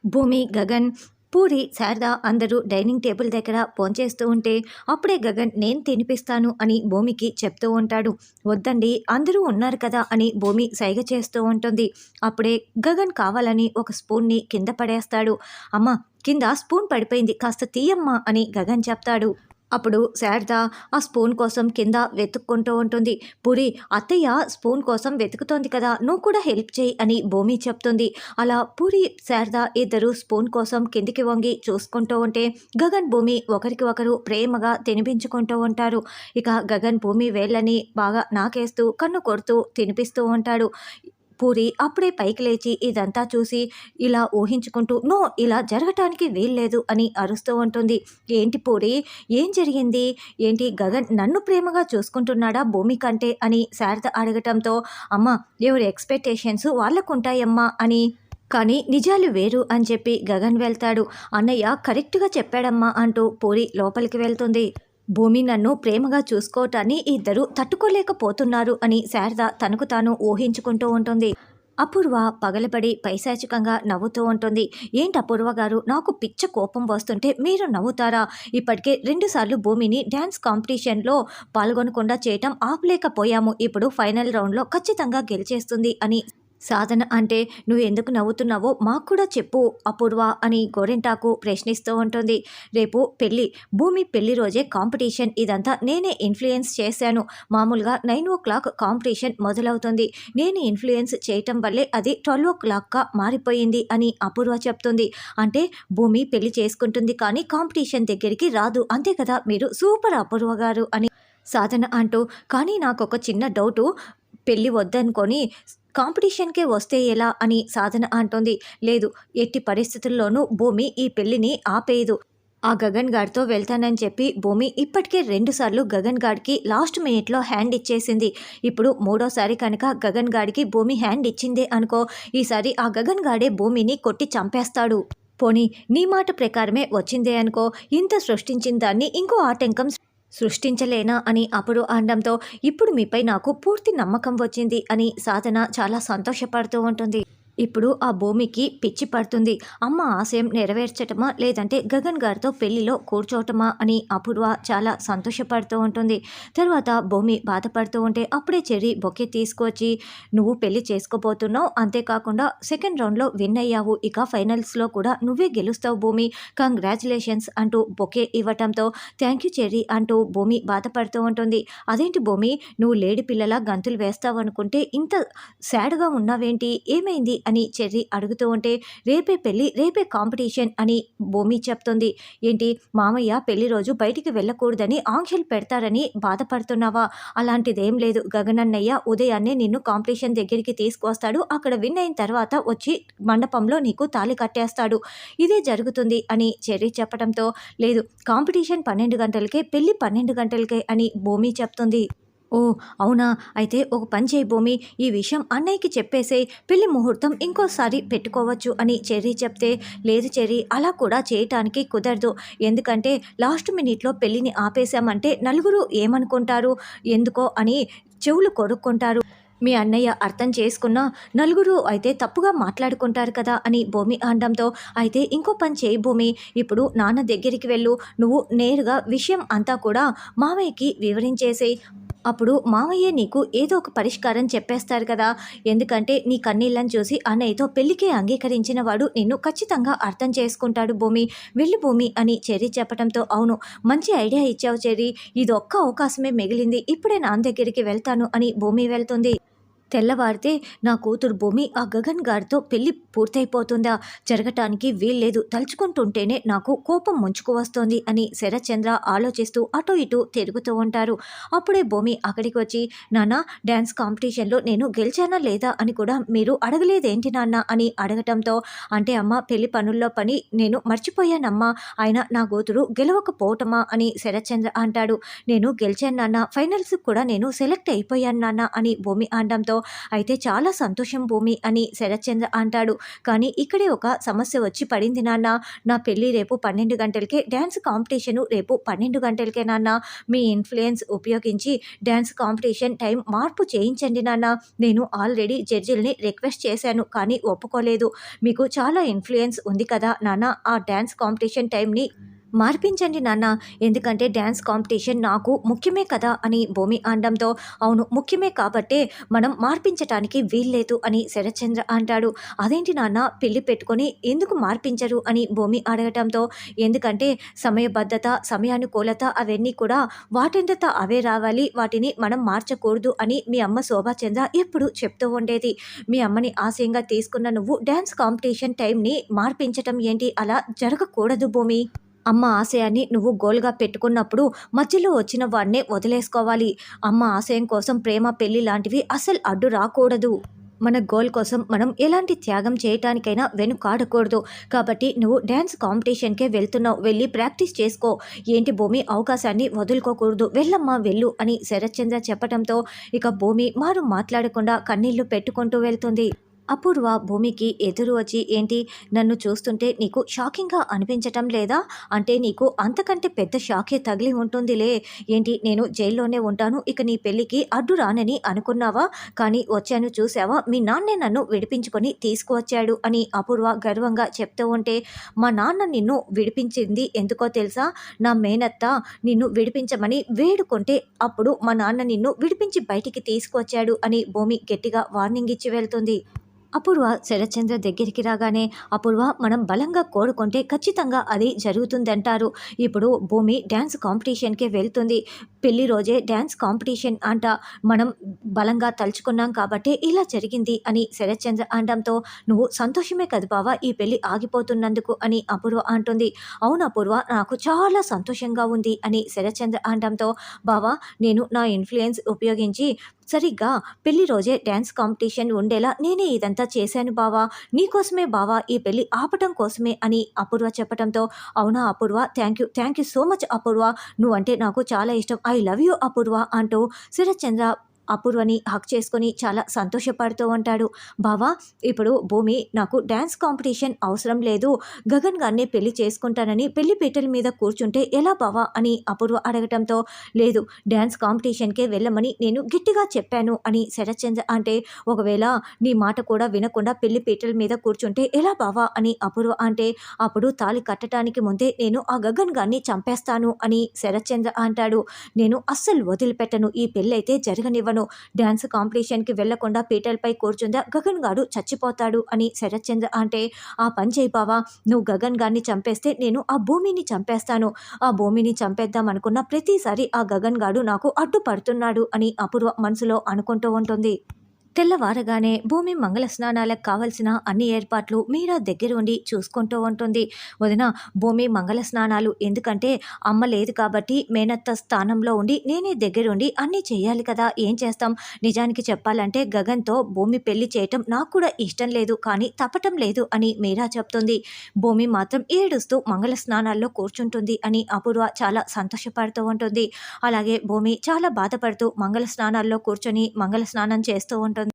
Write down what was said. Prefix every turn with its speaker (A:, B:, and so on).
A: భూమి, గగన్, పూరి, శారద అందరూ dining table దగ్గర భోంచేస్తూ ఉంటే అప్పుడే గగన్ నేను తినిపిస్తాను అని భూమికి చెప్తూ ఉంటాడు. వద్దండి అందరూ ఉన్నారు కదా అని భూమి సైగ చేస్తూ ఉంటుంది. అప్పుడే గగన్ కావాలని ఒక స్పూన్ని కింద పడేస్తాడు. అమ్మ, కింద స్పూన్ పడిపోయింది, కాస్త తీయమ్మా అని గగన్ చెప్తాడు. అప్పుడు శారద ఆ స్పూన్ కోసం కింద వెతుక్కుంటూ ఉంటుంది. పూరి, అత్తయ్య స్పూన్ కోసం వెతుకుతోంది కదా, నువ్వు కూడా హెల్ప్ చేయి అని భూమి చెప్తుంది. అలా పూరి, శారద ఇద్దరు స్పూన్ కోసం కిందికి వంగి చూసుకుంటూ ఉంటే గగన్, భూమి ఒకరికి ఒకరు ప్రేమగా తినిపించుకుంటూ ఉంటారు. ఇక గగన్ భూమి వేళ్ళని బాగా నాకేస్తూ కన్ను కొడుతూ తినిపిస్తూ ఉంటాడు. పూరి అప్పుడే పైకి లేచి ఇదంతా చూసి ఇలా ఊహించుకుంటూ నో, ఇలా జరగటానికి వీల్లేదు అని అరుస్తూ ఉంటుంది. ఏంటి పూరి, ఏం జరిగింది? ఏంటి గగన్ నన్ను ప్రేమగా చూసుకుంటున్నాడా భూమి కంటే అని శారద అడగటంతో అమ్మ, ఎవరి ఎక్స్పెక్టేషన్స్ వాళ్ళకుంటాయమ్మా అని, కానీ నిజాలు వేరు అని చెప్పి గగన్ వెళ్తాడు. అన్నయ్య కరెక్ట్గా చెప్పాడమ్మా అంటూ పూరి లోపలికి వెళ్తుంది. భూమి నన్ను ప్రేమగా చూసుకోవటాన్ని ఇద్దరు తట్టుకోలేకపోతున్నారు అని శారద తనకు తాను ఊహించుకుంటూ ఉంటుంది. అపూర్వ పగలబడి పైశాచికంగా నవ్వుతూ ఉంటుంది. ఏంటి అపూర్వ గారు, నాకు పిచ్చ కోపం వస్తుంటే మీరు నవ్వుతారా? ఇప్పటికే 2 సార్లు భూమిని డ్యాన్స్ కాంపిటీషన్లో పాల్గొనకుండా చేయటం ఆపలేకపోయాము. ఇప్పుడు ఫైనల్ రౌండ్లో ఖచ్చితంగా గెలిచేస్తుంది అని సాధన అంటే నువ్వు ఎందుకు నవ్వుతున్నావో మాకు కూడా చెప్పు అపూర్వ అని గోరింటాకు ప్రశ్నిస్తూ ఉంటుంది. రేపు పెళ్ళి, భూమి పెళ్లి రోజే కాంపిటీషన్, ఇదంతా నేనే ఇన్ఫ్లుయెన్స్ చేశాను. మామూలుగా 9 o'clock కాంపిటీషన్ మొదలవుతుంది, నేను ఇన్ఫ్లుయెన్స్ చేయటం వల్లే అది 12 o'clockగా మారిపోయింది అని అపూర్వ చెప్తుంది. అంటే భూమి పెళ్లి చేసుకుంటుంది కానీ కాంపిటీషన్ దగ్గరికి రాదు, అంతే కదా, మీరు సూపర్ అపూర్వ గారు అని సాధన అంటూ, కానీ నాకు ఒక చిన్న డౌటు, పెళ్ళి వద్దనుకొని కాంపిటీషన్కే వస్తే ఎలా అని సాధన అంటోంది. లేదు, ఎట్టి పరిస్థితుల్లోనూ భూమి ఈ పెళ్ళిని ఆపేయదు. ఆ గగన్ గాడితో వెళ్తానని చెప్పి భూమి ఇప్పటికే 2 సార్లు గగన్ గాడికి లాస్ట్ మినిట్లో హ్యాండ్ ఇచ్చేసింది. ఇప్పుడు 3వసారి కనుక గగన్ గాడికి భూమి హ్యాండ్ ఇచ్చిందే అనుకో, ఈసారి ఆ గగన్ గాడే భూమిని కొట్టి చంపేస్తాడు. పోనీ నీ మాట ప్రకారమే వచ్చిందే అనుకో, ఇంత సృష్టించిన దాన్ని ఇంకో ఆటంకం సృష్టించలేనా అని అప్పుడు అనడంతో ఇప్పుడు మీపై నాకు పూర్తి నమ్మకం వచ్చింది అని సాధన చాలా సంతోషపడుతూ ఉంటుంది. ఇప్పుడు ఆ భూమికి పిచ్చి పడుతుంది. అమ్మ ఆశయం నెరవేర్చటమా లేదంటే గగన్ గారితో పెళ్లిలో కూర్చోవటమా అని అపూర్వ చాలా సంతోషపడుతూ ఉంటుంది. తర్వాత భూమి బాధపడుతూ ఉంటే అప్పుడే చెర్రీ బొకే తీసుకొచ్చి, నువ్వు పెళ్లి చేసుకోబోతున్నావు, అంతేకాకుండా సెకండ్ రౌండ్లో విన్ అయ్యావు, ఇక ఫైనల్స్లో కూడా నువ్వే గెలుస్తావు భూమి, కంగ్రాచులేషన్స్ అంటూ బొకే ఇవ్వటంతో థ్యాంక్ యూ చెర్రీ అంటూ భూమి బాధపడుతూ ఉంటుంది. అదేంటి భూమి, నువ్వు లేడి పిల్లలా గంతులు వేస్తావు అనుకుంటే ఇంత సాడ్గా ఉన్నావేంటి, ఏమైంది అని చెర్రీ అడుగుతూ ఉంటే రేపే పెళ్ళి, రేపే కాంపిటీషన్ అని భూమి చెప్తుంది. ఏంటి మామయ్య పెళ్లి రోజు బయటికి వెళ్ళకూడదని ఆంక్షలు పెడతారని బాధపడుతున్నావా? అలాంటిదేం లేదు, గగనన్నయ్య ఉదయాన్నే నిన్ను కాంపిటీషన్ దగ్గరికి తీసుకొస్తాడు, అక్కడ విన్ అయిన తర్వాత వచ్చి మండపంలో నీకు తాళి కట్టేస్తాడు, ఇదే జరుగుతుంది అని చెర్రీ చెప్పడంతో లేదు, కాంపిటీషన్ 12 గంటలకే, పెళ్ళి 12 గంటలకే అని భూమి చెప్తుంది. ఓ అవునా, అయితే ఒక పని చేయి భూమి, ఈ విషయం అన్నయ్యకి చెప్పేసేయ్, పెళ్లి ముహూర్తం ఇంకోసారి పెట్టుకోవచ్చు అని చెర్రీ చెప్తే, లేదు చెర్రీ, అలా కూడా చేయటానికి కుదరదు, ఎందుకంటే లాస్ట్ మినిట్లో పెళ్లిని ఆపేశామంటే నలుగురు ఏమనుకుంటారు, ఎందుకో అని చెవులు కొరుక్కుంటారు, మీ అన్నయ్య అర్థం చేసుకున్న నలుగురు అయితే తప్పుగా మాట్లాడుకుంటారు కదా అని భూమి అనడంతో, అయితే ఇంకో పని చేయి భూమి, ఇప్పుడు నాన్న దగ్గరికి వెళ్ళు, నువ్వు నేరుగా విషయం అంతా కూడా మామయ్యకి వివరించేసేయ్, అప్పుడు మామయ్య నీకు ఏదో ఒక పరిష్కారం చెప్పేస్తారు కదా, ఎందుకంటే నీ కన్నీళ్ళని చూసి అన్నయ్యతో పెళ్లికే అంగీకరించిన వాడు నిన్ను ఖచ్చితంగా అర్థం చేసుకుంటాడు భూమి, వెళ్ళి భూమి అని చెర్రీ చెప్పడంతో, అవును మంచి ఐడియా ఇచ్చావు చెర్రీ, ఇది ఒక్క అవకాశమే మిగిలింది, ఇప్పుడే నాన్న దగ్గరికి వెళ్తాను అని భూమి వెళ్తుంది. తెల్లవారితే నా కూతురు భూమి ఆ గగన్ గారితో పెళ్లి పూర్తయిపోతుందా, జరగటానికి వీల్లేదు, తలుచుకుంటుంటేనే నాకు కోపం ముంచుకు వస్తోంది అని శరత్చంద్ర ఆలోచిస్తూ అటు ఇటు తిరుగుతూ ఉంటారు. అప్పుడే భూమి అక్కడికి వచ్చి, నాన్న డ్యాన్స్ కాంపిటీషన్లో నేను గెలిచానా లేదా అని కూడా మీరు అడగలేదేంటి నాన్న అని అడగటంతో, అంటే అమ్మ పెళ్లి పనుల్లో పని నేను మర్చిపోయానమ్మా, అయినా నా కూతురు గెలవకపోవటమా అని శరత్చంద్ర అంటాడు. నేను గెలిచాను నాన్న, ఫైనల్స్ కూడా నేను సెలెక్ట్ అయిపోయాను నాన్న అని భూమి అనడంతో, అయితే చాలా సంతోషం భూమి అని శరత్చంద్ర అంటాడు. కానీ ఇక్కడే ఒక సమస్య వచ్చి పడింది నాన్న. నా పెళ్ళి రేపు 12 గంటలకే, డ్యాన్స్ కాంపిటీషను రేపు 12 గంటలకే నాన్న. మీ ఇన్‌ఫ్లుయెన్స్ ఉపయోగించి డ్యాన్స్ కాంపిటీషన్ టైం మార్పు చేయించండి నాన్న. నేను ఆల్రెడీ జడ్జిలని రిక్వెస్ట్ చేశాను కానీ ఒప్పుకోలేదు. మీకు చాలా ఇన్‌ఫ్లుయెన్స్ ఉంది కదా నాన్న, ఆ డ్యాన్స్ కాంపిటీషన్ టైంని మార్పించండి నాన్న. ఎందుకంటే డ్యాన్స్ కాంపిటీషన్ నాకు ముఖ్యమే కదా అని భూమి అనడంతో, అవును ముఖ్యమే కాబట్టే మనం మార్పించటానికి వీల్లేదు అని శరత్చంద్ర అంటాడు. అదేంటి నాన్న పెళ్లి పెట్టుకొని ఎందుకు మార్పించరు అని భూమి అడగటంతో, ఎందుకంటే సమయబద్ధత, సమయానుకూలత అవన్నీ కూడా వాటంతట అవే రావాలి, వాటిని మనం మార్చకూడదు అని మీ అమ్మ శోభాచంద్ర ఎప్పుడు చెప్తూ ఉండేది. మీ అమ్మని ఆశయంగా తీసుకున్న నువ్వు డ్యాన్స్ కాంపిటీషన్ టైంని మార్పించటం ఏంటి? అలా జరగకూడదు భూమి. అమ్మ ఆశయాన్ని నువ్వు గోల్‌గా పెట్టుకున్నప్పుడు మధ్యలో వచ్చిన వాడినే వదిలేసుకోవాలి. అమ్మ ఆశయం కోసం ప్రేమ, పెళ్లి లాంటివి అస్సలు అడ్డు రాకూడదు. మన గోల్ కోసం మనం ఎలాంటి త్యాగం చేయటానికైనా వెనుకాడకూడదు. కాబట్టి నువ్వు డ్యాన్స్ కాంపిటీషన్‌కే వెళ్తున్నావు. వెళ్ళి ప్రాక్టీస్ చేసుకో. ఏంటి భూమి అవకాశాన్ని వదులుకోకూడదు. వెళ్ళమ్మా వెళ్ళు అని శరత్చంద్ర చెప్పటంతో ఇక భూమి మారు మాట్లాడకుండా కన్నీళ్లు పెట్టుకుంటూ వెళ్తుంది. అపూర్వ భూమికి ఎదురు వచ్చి, ఏంటి నన్ను చూస్తుంటే నీకు షాకింగ్గా అనిపించటం లేదా? అంటే నీకు అంతకంటే పెద్ద షాకే తగిలి ఉంటుందిలే. ఏంటి నేను జైల్లోనే ఉంటాను, ఇక నీ పెళ్ళికి అడ్డు రానని అనుకున్నావా? కానీ వచ్చాను చూసావా, మీ నాన్నే నన్ను విడిపించుకొని తీసుకువచ్చాడు అని అపూర్వ గర్వంగా చెప్తూ ఉంటే, మా నాన్న నిన్ను విడిపించింది ఎందుకో తెలుసా? నా మేనత్త నిన్ను విడిపించమని వేడుకుంటే అప్పుడు మా నాన్న నిన్ను విడిపించి బయటికి తీసుకువచ్చాడు అని భూమి గట్టిగా వార్నింగ్ ఇచ్చి వెళ్తుంది. అపూర్వ శరత్చంద్ర దగ్గరికి రాగానే, అపూర్వ మనం బలంగా కోరుకుంటే ఖచ్చితంగా అది జరుగుతుందంటారు. ఇప్పుడు భూమి డ్యాన్స్ కాంపిటీషన్‌కే వెళ్తుంది. పెళ్లి రోజే డ్యాన్స్ కాంపిటీషన్ అంట. మనం బలంగా తలుచుకున్నాం కాబట్టే ఇలా జరిగింది అని శరత్చంద్ర అనడంతో, నువ్వు సంతోషమే కదా బావ ఈ పెళ్లి ఆగిపోతున్నందుకు అని అపూర్వ అంటుంది. అవును అపూర్వ నాకు చాలా సంతోషంగా ఉంది అని శరత్చంద్ర అనడంతో, బావ నేను నా ఇన్‌ఫ్లుయెన్స్ ఉపయోగించి సరిగ్గా పెళ్లి రోజే డ్యాన్స్ కాంపిటీషన్ ఉండేలా నేనే ఇదంతా చేశాను బావా. నీకోసమే బావా, ఈ పెళ్లి ఆపటం కోసమే అని అపూర్వ చెప్పటంతో, అవునా అపూర్వ, థ్యాంక్ యూ సో మచ్ అపూర్వ. నువ్వంటే నాకు చాలా ఇష్టం. ఐ లవ్ యూ అపూర్వ అంటూ శరత్చంద్ర అపూర్వని హగ్ చేసుకొని చాలా సంతోషపడుతూ ఉంటాడు. బావా ఇప్పుడు భూమి నాకు డ్యాన్స్ కాంపిటీషన్ అవసరం లేదు, గగన్ గారిని పెళ్లి చేసుకుంటానని పెళ్లి పీటల మీద కూర్చుంటే ఎలా బావా అని అపూర్వ అడగటంతో, లేదు డ్యాన్స్ కాంపిటీషన్కే వెళ్ళమని నేను గట్టిగా చెప్పాను అని శరత్చంద్ర అంటే, ఒకవేళ నీ మాట కూడా వినకుండా పెళ్లి పీటల మీద కూర్చుంటే ఎలా బావా అని అపూర్వ అంటే, అప్పుడు తాళి కట్టడానికి ముందే నేను ఆ గగన్ గారిని చంపేస్తాను అని శరత్చంద్ర అంటాడు. నేను అస్సలు వదిలిపెట్టను, ఈ పెళ్ళైతే జరగనివ్వను. డ్యాన్స్ కాంపిటీషన్‌కి వెళ్లకుండా పీటలపై కూర్చుందా గగన్ గాడు చచ్చిపోతాడు అని శరత్చంద్ర అంటే, ఆ పని చేయి బావా, నువ్వు గగన్ గారిని చంపేస్తే నేను ఆ భూమిని చంపేస్తాను. ఆ భూమిని చంపేద్దాం అనుకున్న ప్రతిసారి ఆ గగన్ గాడు నాకు అడ్డుపడుతున్నాడు అని అపూర్వ మనసులో అనుకుంటూ ఉంటుంది. తెల్లవారగానే భూమి మంగళ స్నానాలకు కావలసిన అన్ని ఏర్పాట్లు మీరా దగ్గరుండి చూసుకుంటూ ఉంటుంది. వదిన భూమి మంగళ స్నానాలు ఎందుకంటే అమ్మ లేదు కాబట్టి మేనత్త స్థానంలో ఉండి నేనే దగ్గరుండి అన్నీ చేయాలి కదా, ఏం చేస్తాం. నిజానికి చెప్పాలంటే గగన్తో భూమి పెళ్లి చేయటం నాకు కూడా ఇష్టం లేదు, కానీ తప్పటం లేదు అని మీరా చెప్తుంది. భూమి మాత్రం ఏడుస్తూ మంగళ స్నానాల్లో కూర్చుంటుంది అని అపూర్వ చాలా సంతోషపడుతూ ఉంటుంది. అలాగే భూమి చాలా బాధపడుతూ మంగళ స్నానాల్లో కూర్చొని మంగళ స్నానం చేస్తూ ఉంటుంది.